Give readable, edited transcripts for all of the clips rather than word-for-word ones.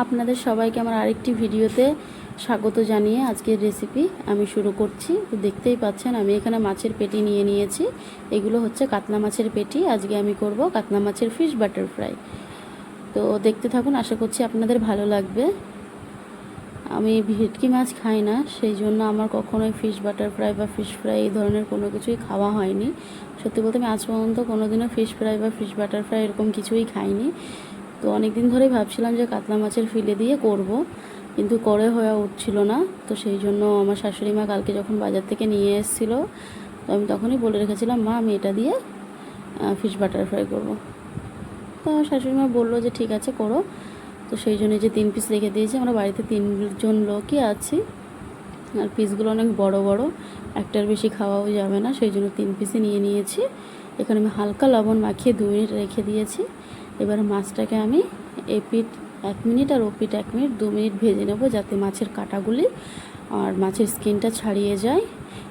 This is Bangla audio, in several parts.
আপনাদের সবাইকে আমার আরেকটি ভিডিওতে স্বাগত জানিয়ে আজকের রেসিপি আমি শুরু করছি। তো দেখতেই পাচ্ছেন আমি এখানে মাছের পেটি নিয়ে নিয়েছি। এগুলো হচ্ছে কাতলা মাছের পেটি। আজকে আমি করব কাতলা মাছের ফিশ বাটার ফ্রাই। তো দেখতে থাকুন, আশা করছি আপনাদের ভালো লাগবে। আমি ভেটকি মাছ খাই না, সেই জন্য আমার কখনোই ফিশ বাটার ফ্রাই বা ফিশ ফ্রাই এই ধরনের কোনো কিছুই খাওয়া হয়নি। সত্যি বলতে আমি আজ পর্যন্ত কোনোদিনও ফিশ ফ্রাই বা ফিশ বাটার ফ্রাই এরকম কিছুই খাইনি। তো অনেক দিন ধরেই ভাবছিলাম যে কাতলা মাছের ফিলে দিয়ে করব, কিন্তু করে হয়ে উঠছিল না। তো সেই জন্য আমার শাশুড়ি মা কালকে যখন বাজার থেকে নিয়ে এসেছিলো, তো আমি তখনই বলে রেখেছিলাম, মা আমি এটা দিয়ে ফিশ বাটার ফ্রাই করব। তো আমার শাশুড়ি মা বললো যে ঠিক আছে করো। তো সেই জন্য যে 3 পিস রেখে দিয়েছি, আমরা বাড়িতে 3 জন লোকই আছি, আর পিসগুলো অনেক বড় বড়, একটার বেশি খাওয়াও যাবে না, সেই জন্য 3 পিসই নিয়ে নিয়েছি। এখানে আমি হালকা লবণ মাখিয়ে 2 মিনিট রেখে দিয়েছি। এবার মাছটাকে আমি এপিট 1 মিনিট আর ওপিট 1 মিনিট 2 মিনিট ভেজে নেব, যাতে মাছের কাঁটাগুলি আর মাছের স্কিনটা ছাড়িয়ে যায়।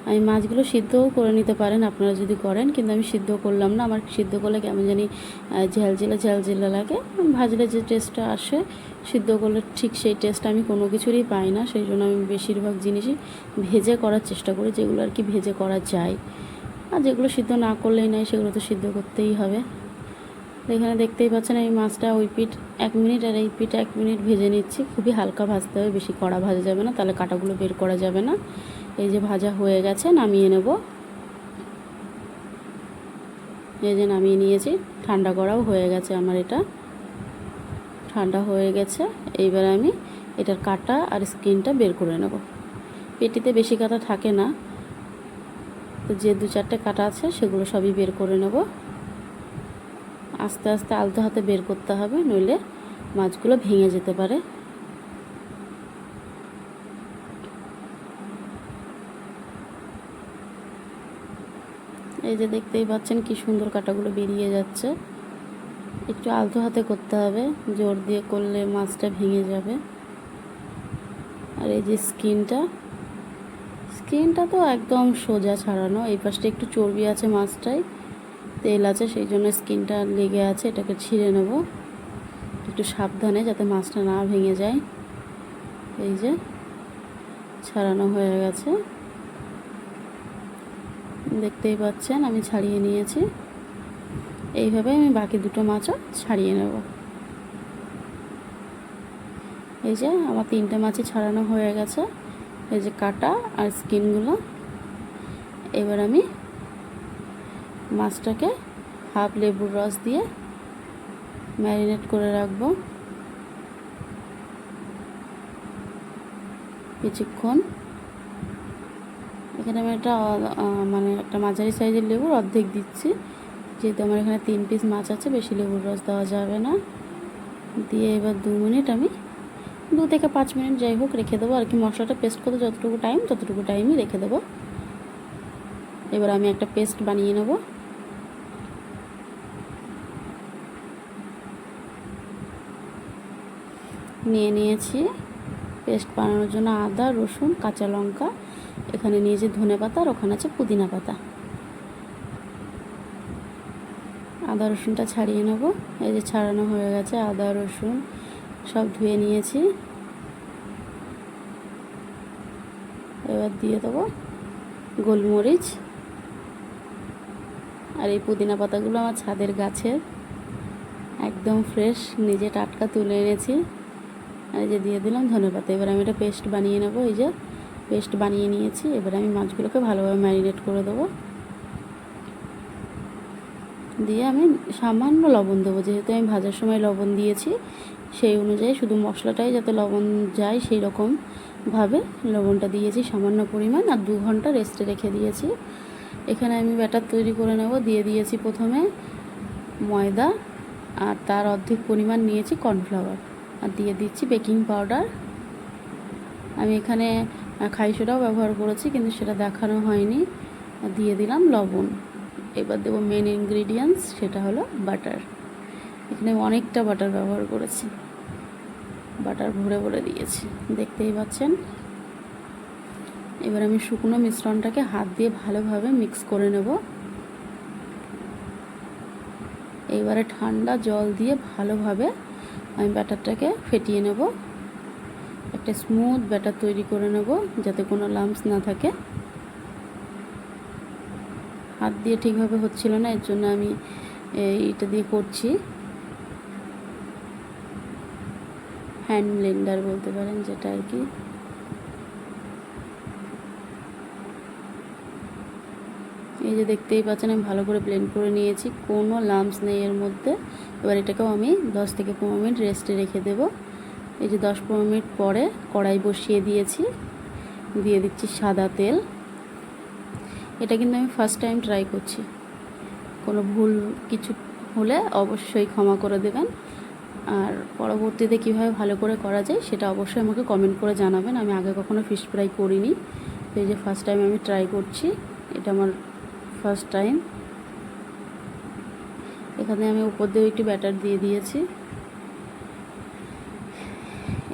আমি মাছগুলো সিদ্ধও করে নিতে পারেন আপনারা যদি করেন, কিন্তু আমি সিদ্ধ করলাম না। আমার সিদ্ধ করলে কেমন জানি ঝালঝালা লাগে। ভাজলে যে টেস্টটা আসে, সিদ্ধ করলে ঠিক সেই টেস্ট আমি কোনো কিছুরই পাই না। সেই জন্য আমি বেশিরভাগ জিনিসই ভেজে করার চেষ্টা করি, যেগুলো আর কি ভেজে করা যায়। আর যেগুলো সিদ্ধ না করলেই নয়, সেগুলো তো সিদ্ধ করতেই হবে। এখানে দেখতেই পাচ্ছেন এই মাছটা ওই পিঠ 1 মিনিট আর এই পিঠ 1 মিনিট ভেজে নিচ্ছি। খুবই হালকা ভাজতে হবে, বেশি কড়া ভাজা যাবে না, তাহলে কাঁটাগুলো বের করা যাবে না। এই যে ভাজা হয়ে গেছে, নামিয়ে নেব। এই যে নামিয়ে নিয়েছি, ঠান্ডা করাও হয়ে গেছে আমার। এটা ঠান্ডা হয়ে গেছে। এইবার আমি এটার কাঁটা আর স্কিনটা বের করে নেব। পেটিতে বেশি কাঁটা থাকে না, তো যে 2-4টে কাঁটা আছে সেগুলো সবই বের করে নেব। আস্তে আস্তে আলতো হাতে বের করতে হবে, নইলে মাছগুলো ভেঙে যেতে পারে। এই যে দেখতেই পাচ্ছেন কি সুন্দর কাঁটাগুলো বেরিয়ে যাচ্ছে। একটু আলতো হাতে করতে হবে, জোর দিয়ে করলে মাছটা ভেঙে যাবে। আর এই যে স্কিনটা তো একদম সোজা ছাড়ানো। এই পাশটা একটু চর্বি আছে, মাছটায় তেল আছে, সেই জন্য স্কিনটা লেগে আছে। এটাকে ছিঁড়ে নেব একটু সাবধানে, যাতে মাছটা না ভেঙে যায়। এই যে ছাড়ানো হয়ে গেছে, দেখতেই পাচ্ছেন আমি ছাড়িয়ে নিয়েছি। এইভাবে আমি বাকি 2টো মাছও ছাড়িয়ে নেব। এই যে আমার 3টে মাছই ছাড়ানো হয়ে গেছে। এই যে কাটা আর স্কিনগুলো। এবার আমি মাছটাকে হাফ লেবুর রস দিয়ে ম্যারিনেট করে রাখবো কিছুক্ষণ। এখানে আমি একটা মাঝারি সাইজের লেবুর অর্ধেক দিচ্ছি, যেহেতু আমার এখানে 3 পিস মাছ আছে, বেশি লেবুর রস দেওয়া যাবে না। দিয়ে এবার 2 মিনিট আমি 2 থেকে 5 মিনিট যাই হোক রেখে দেবো আর কি। মশলাটা পেস্ট করতে যতটুকু টাইমই রেখে দেবো। এবার আমি একটা পেস্ট বানিয়ে নেব। নিয়েছি পেস্ট বানানোর জন্য আদা, রসুন, কাঁচা লঙ্কা। এখানে নিয়েছি ধনেপাতা, আর ওখানে আছে পুদিনা পাতা। আদা রসুনটা ছাড়িয়ে নেব। এই যে ছাড়ানো হয়ে গেছে, আদা রসুন সব ধুয়ে নিয়েছি। এবার দিয়ে দেবো গোলমরিচ। আর এই পুদিনা পাতাগুলো আমার ছাদের গাছের, একদম ফ্রেশ, নিজে টাটকা তুলে এনেছি। আর এই যে দিয়ে দিলাম ধনেপাতা। এবার আমি এটা পেস্ট বানিয়ে নেব। এই যে পেস্ট বানিয়ে নিয়েছি। এবার আমি মাছগুলোকে ভালোভাবে ম্যারিনেট করে দেবো। দিয়ে আমি সামান্য লবণ দেবো, যেহেতু আমি ভাজার সময় লবণ দিয়েছি, সেই অনুযায়ী শুধু মশলাটাই যাতে লবণ যায় সেই রকমভাবে লবণটা দিয়েছি সামান্য পরিমাণ। আর 2 ঘন্টা রেস্টে রেখে দিয়েছি। এখানে আমি ব্যাটার তৈরি করে নেব। দিয়ে দিয়েছি প্রথমে ময়দা, আর তার অর্ধেক পরিমাণ নিয়েছি কর্নফ্লাওয়ার, আর দিয়ে দিচ্ছি বেকিং পাউডার। আমি এখানে খাই সোডাও ব্যবহার করেছি, কিন্তু সেটা দেখানো হয়নি। আর দিয়ে দিলাম লবণ। এবার দেবো মেন ইনগ্রিডিয়েন্টস, সেটা হলো বাটার। এখানে অনেকটা বাটার ব্যবহার করেছি, বাটার ভরে ভরে দিয়েছি, দেখতেই পাচ্ছেন। এবার আমি শুকনো মিশ্রণটাকে হাত দিয়ে ভালোভাবে মিক্স করে নেব। এবারে ঠান্ডা জল দিয়ে ভালোভাবে আমি ব্যাটারটাকে ফেটিয়ে নেব, একটা স্মুথ ব্যাটার তৈরি করে নেব যাতে কোনো লাম্পস না থাকে। হাত দিয়ে ঠিকভাবে হচ্ছিল না, এর জন্য আমি এইটা দিয়ে করছি, হ্যান্ড ব্লেন্ডার বলতে পারেন যেটা আর কি। এই যে দেখতেই পাচ্ছেন আমি ভালো করে ব্লেন্ড করে নিয়েছি, কোনো লাম্পস নেই এর মধ্যে। এবার এটাকেও আমি 10 থেকে 15 মিনিট রেস্টে রেখে দেব। এই যে 10-15 মিনিট পরে কড়াই বসিয়ে দিয়েছি, দিয়ে দিচ্ছি সাদা তেল। এটা কিন্তু আমি ফার্স্ট টাইম ট্রাই করছি, কোনো ভুল কিছু হলে অবশ্যই ক্ষমা করে দেবেন। আর পরবর্তীতে কীভাবে ভালো করে করা যায় সেটা অবশ্যই আমাকে কমেন্ট করে জানাবেন। আমি আগে কখনো ফিশ ফ্রাই করিনি, তো এই যে ফার্স্ট টাইম আমি ট্রাই করছি, এটা আমার ফার্স্ট টাইম। এখানে আমি উপর দিয়ে একটু ব্যাটার দিয়ে দিয়েছি।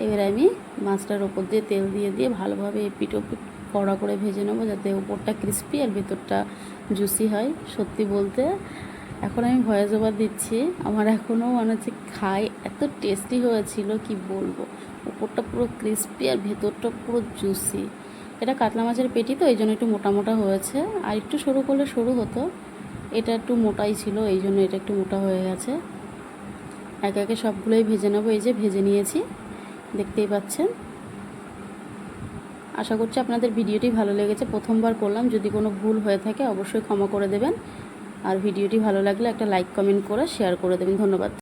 এবার আমি মাছটার ওপর দিয়ে তেল দিয়ে দিয়ে ভালোভাবে এপিট ওপিট কড়া করে ভেজে নেবো, যাতে উপরটা ক্রিস্পি আর ভেতরটা জুসি হয়। সত্যি বলতে এখন আমি ভয়েস ওভার দিচ্ছি, আমার এখনও মনে হচ্ছে খাই, এত টেস্টি হয়েছিল কি বলবো। উপরটা পুরো ক্রিস্পি আর ভেতরটা পুরো জুসি। এটা কাতলা মাছের পেটি তো এই জন্য একটু মোটা মোটা হয়েছে, আর একটু সরু করলে সরু হতো, এটা একটু মোটাই ছিল এই জন্য এটা একটু মোটা হয়ে গেছে। একে একে সবগুলোই ভেজে নেবো। এই যে ভেজে নিয়েছি, দেখতেই পাচ্ছেন। আশা করছি আপনাদের ভিডিওটি ভালো লেগেছে। প্রথমবার করলাম, যদি কোনো ভুল হয়ে থাকে অবশ্যই ক্ষমা করে দেবেন। আর ভিডিওটি ভালো লাগলে একটা লাইক কমেন্ট করে শেয়ার করে দেবেন। ধন্যবাদ।